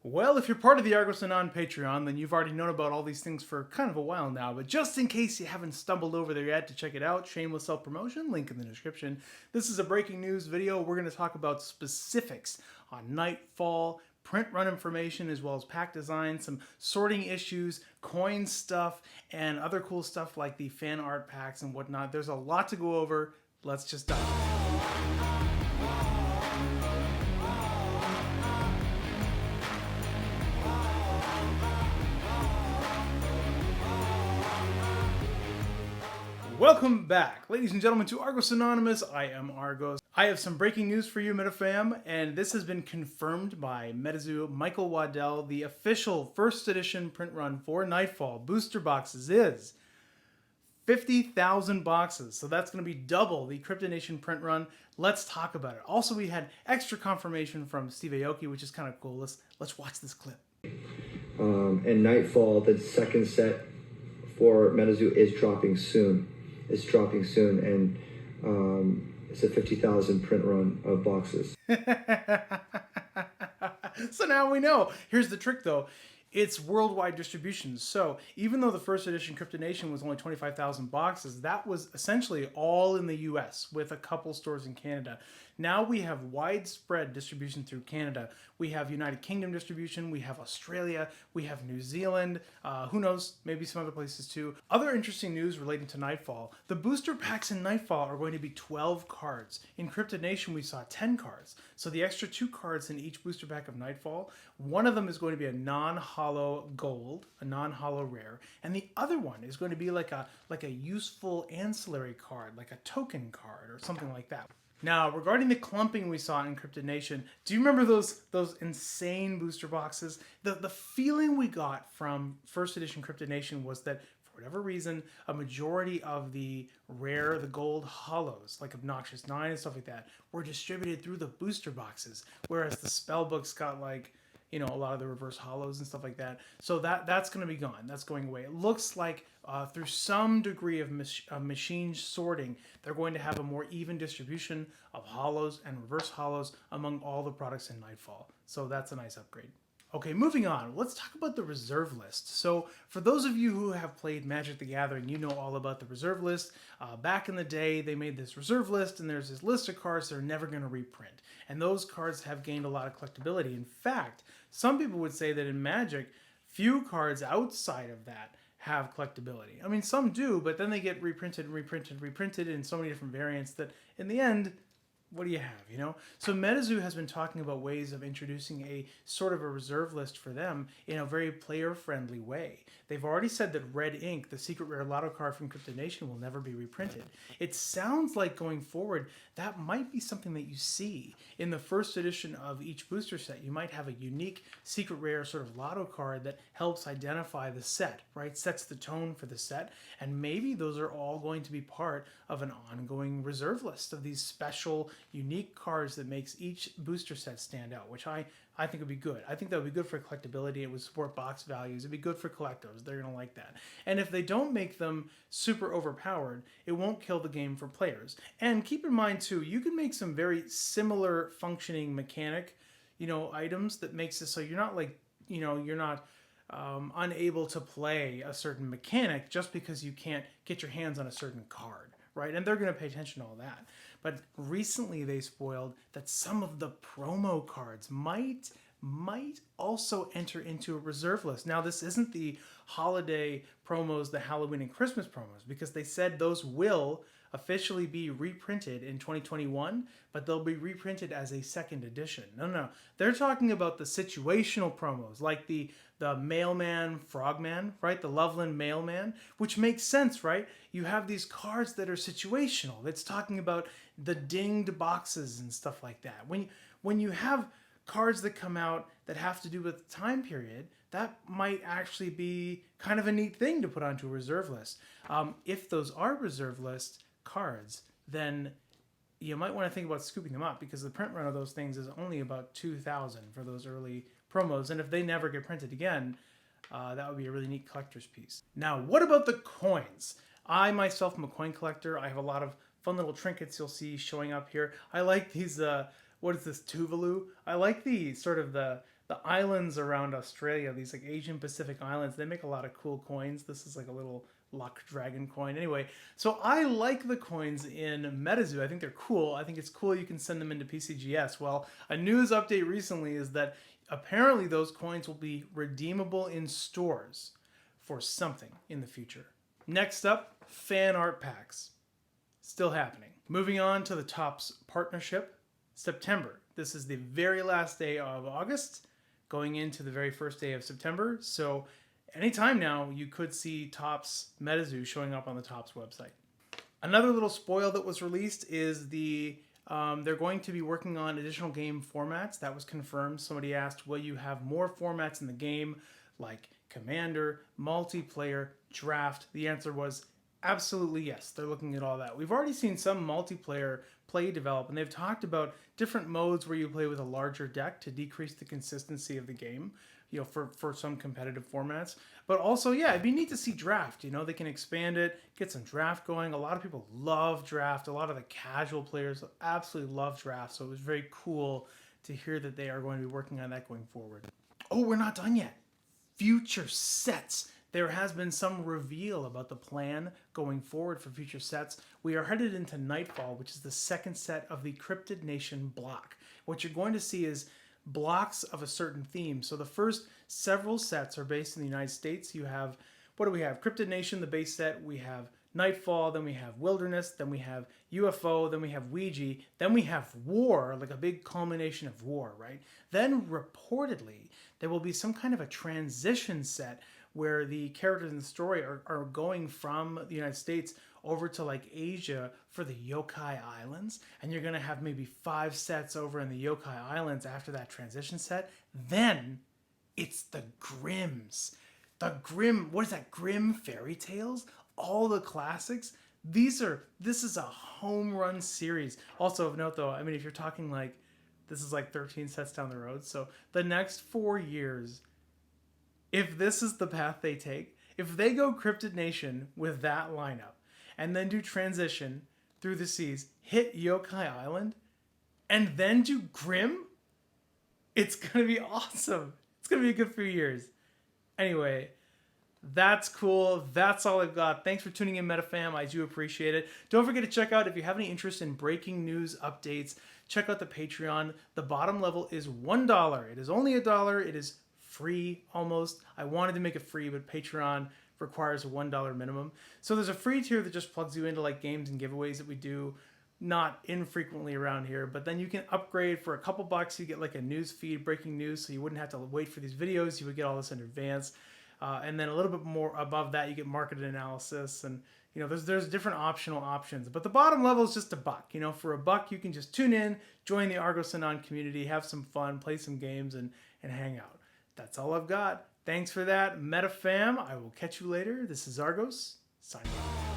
Well, if you're part of the Argos Anon Patreon, then you've already known about all these things for kind of a while now. But just in case you haven't stumbled over there yet to check it out, shameless self-promotion, link in the description. This is a breaking news video. We're going to talk about specifics on Nightfall, print run information, as well as pack design, some sorting issues, coin stuff, and other cool stuff like the fan art packs and whatnot. There's a lot to go over. Let's just dive in. Welcome back, ladies and gentlemen, to Argos Anonymous. I am Argos. I have some breaking news for you, MetaFam, and this has been confirmed by Metazoo Michael Waddell. The official first edition print run for Nightfall booster boxes is 50,000 boxes. So that's going to be double the Crypto Nation print run. Let's talk about it. Also, we had extra confirmation from Steve Aoki, which is kind of cool. Let's watch this clip. And Nightfall, the second set for Metazoo is dropping soon. It's dropping soon, and it's a 50,000 print run of boxes. So now we know. Here's the trick, though. It's worldwide distribution. So even though the first edition Crypto Nation was only 25,000 boxes, that was essentially all in the US with a couple stores in Canada. Now we have widespread distribution through Canada. We have United Kingdom distribution. We have Australia. We have New Zealand. Who knows? Maybe some other places too. Other interesting news relating to Nightfall. The booster packs in Nightfall are going to be 12 cards. In Crypto Nation, we saw 10 cards. So the extra 2 cards in each booster pack of Nightfall, one of them is going to be a non-hollow gold, a non-hollow rare, and the other one is going to be like a useful ancillary card, like a token card or something like that. Now, regarding the clumping we saw in Crypto Nation, do you remember those insane booster boxes? The feeling we got from first edition Crypto Nation was that, for whatever reason, a majority of the rare, the gold hollows, like Obnoxious 9 and stuff like that, were distributed through the booster boxes, whereas the spell books got like, you know, a lot of the reverse hollows and stuff like that. So that's going to be gone. That's going away. It looks like through some degree of machine sorting, they're going to have a more even distribution of hollows and reverse hollows among all the products in Nightfall. So that's a nice upgrade. Okay, moving on. Let's talk about the reserve list. So for those of you who have played Magic the Gathering, you know all about the reserve list. Back in the day, they made this reserve list, and there's this list of cards they're never going to reprint. And those cards have gained a lot of collectability. In fact, some people would say that in Magic, few cards outside of that have collectability. I mean, some do, but then they get reprinted and reprinted and reprinted in so many different variants that in the end, what do you have, you know? So Metazoo has been talking about ways of introducing a sort of a reserve list for them in a very player-friendly way. They've already said that Red Ink, the secret rare lotto card from Crypto Nation, will never be reprinted. It sounds like going forward, that might be something that you see. In the first edition of each booster set, you might have a unique secret rare sort of lotto card that helps identify the set, right? Sets the tone for the set, and maybe those are all going to be part of an ongoing reserve list of these special unique cards that makes each booster set stand out, which I think would be good. I think that would be good for collectability. It would support box values. It'd be good for collectors. They're going to like that. And if they don't make them super overpowered, it won't kill the game for players. And keep in mind too, you can make some very similar functioning mechanic, you know, items that makes it so you're not like, you know, you're not unable to play a certain mechanic just because you can't get your hands on a certain card, right? And they're going to pay attention to all that. But recently they spoiled that some of the promo cards might also enter into a reserve list. Now, this isn't the holiday promos, the Halloween and Christmas promos, because they said those will officially be reprinted in 2021, but they'll be reprinted as a second edition. No. They're talking about the situational promos, like the Mailman Frogman, right? The Loveland Mailman, which makes sense, right? You have these cards that are situational. It's talking about the dinged boxes and stuff like that. When you have cards that come out that have to do with the time period, that might actually be kind of a neat thing to put onto a reserve list. If those are reserve list cards, then you might want to think about scooping them up, because the print run of those things is only about 2,000 for those early promos, and if they never get printed again, that would be a really neat collector's piece. Now, what about the coins? I myself am a coin collector. I have a lot of fun little trinkets you'll see showing up here. I like these, what is this, Tuvalu? I like the sort of the the islands around Australia, these like Asian Pacific islands, they make a lot of cool coins. This is like a little luck dragon coin. Anyway, so I like the coins in Metazoo. I think they're cool. I think it's cool you can send them into PCGS. Well, a news update recently is that apparently those coins will be redeemable in stores for something in the future. Next up, fan art packs. Still happening. Moving on to the Topps partnership. September. This is the very last day of August, going into the very first day of September. So anytime now, you could see Topps Metazoo showing up on the Topps website. Another little spoil that was released is they're going to be working on additional game formats. That was confirmed. Somebody asked, will you have more formats in the game, like Commander, multiplayer, draft? The answer was absolutely yes. They're looking at all that. We've already seen some multiplayer play develop, and they've talked about different modes where you play with a larger deck to decrease the consistency of the game, for some competitive formats. But also, yeah, it'd be neat to see draft. They can expand it, get some draft going. A lot of people love draft. A lot of the casual players absolutely love draft. So it was very cool to hear that they are going to be working on that going forward. Oh, we're not done yet. Future sets. There has been some reveal about the plan going forward for future sets. We are headed into Nightfall, which is the second set of the Cryptid Nation block. What you're going to see is blocks of a certain theme. So the first several sets are based in the United States. You have, what do we have? Cryptid Nation, the base set. We have Nightfall, then we have Wilderness, then we have UFO, then we have Ouija, then we have War, like a big culmination of War, right? Then reportedly, there will be some kind of a transition set where the characters in the story are going from the United States over to like Asia for the Yokai Islands, and you're gonna have maybe 5 sets over in the Yokai Islands after that transition set. Then it's the Grimms. What is that? Grimm fairy tales? All the classics. This is a home run series. Also of note though, I mean, if you're talking like, this is like 13 sets down the road. So the next 4 years, if this is the path they take, if they go Cryptid Nation with that lineup, and then do transition through the seas, hit Yokai Island, and then do Grimm, it's going to be awesome. It's going to be a good few years. Anyway, that's cool. That's all I've got. Thanks for tuning in, MetaFam. I do appreciate it. Don't forget to check out, if you have any interest in breaking news updates, check out the Patreon. The bottom level is $1. It is only $1. It is free almost. I wanted to make it free, but Patreon requires a $1 minimum. So there's a free tier that just plugs you into like games and giveaways that we do not infrequently around here, but then you can upgrade for a couple bucks. You get like a news feed, breaking news, so you wouldn't have to wait for these videos. You would get all this in advance. And then a little bit more above that, you get market analysis, and there's different optional options. But the bottom level is just $1. For $1, you can just tune in, join the Argos Anon community, have some fun, play some games, and hang out. That's all I've got. Thanks for that, MetaFam. I will catch you later. This is Argos, signing off.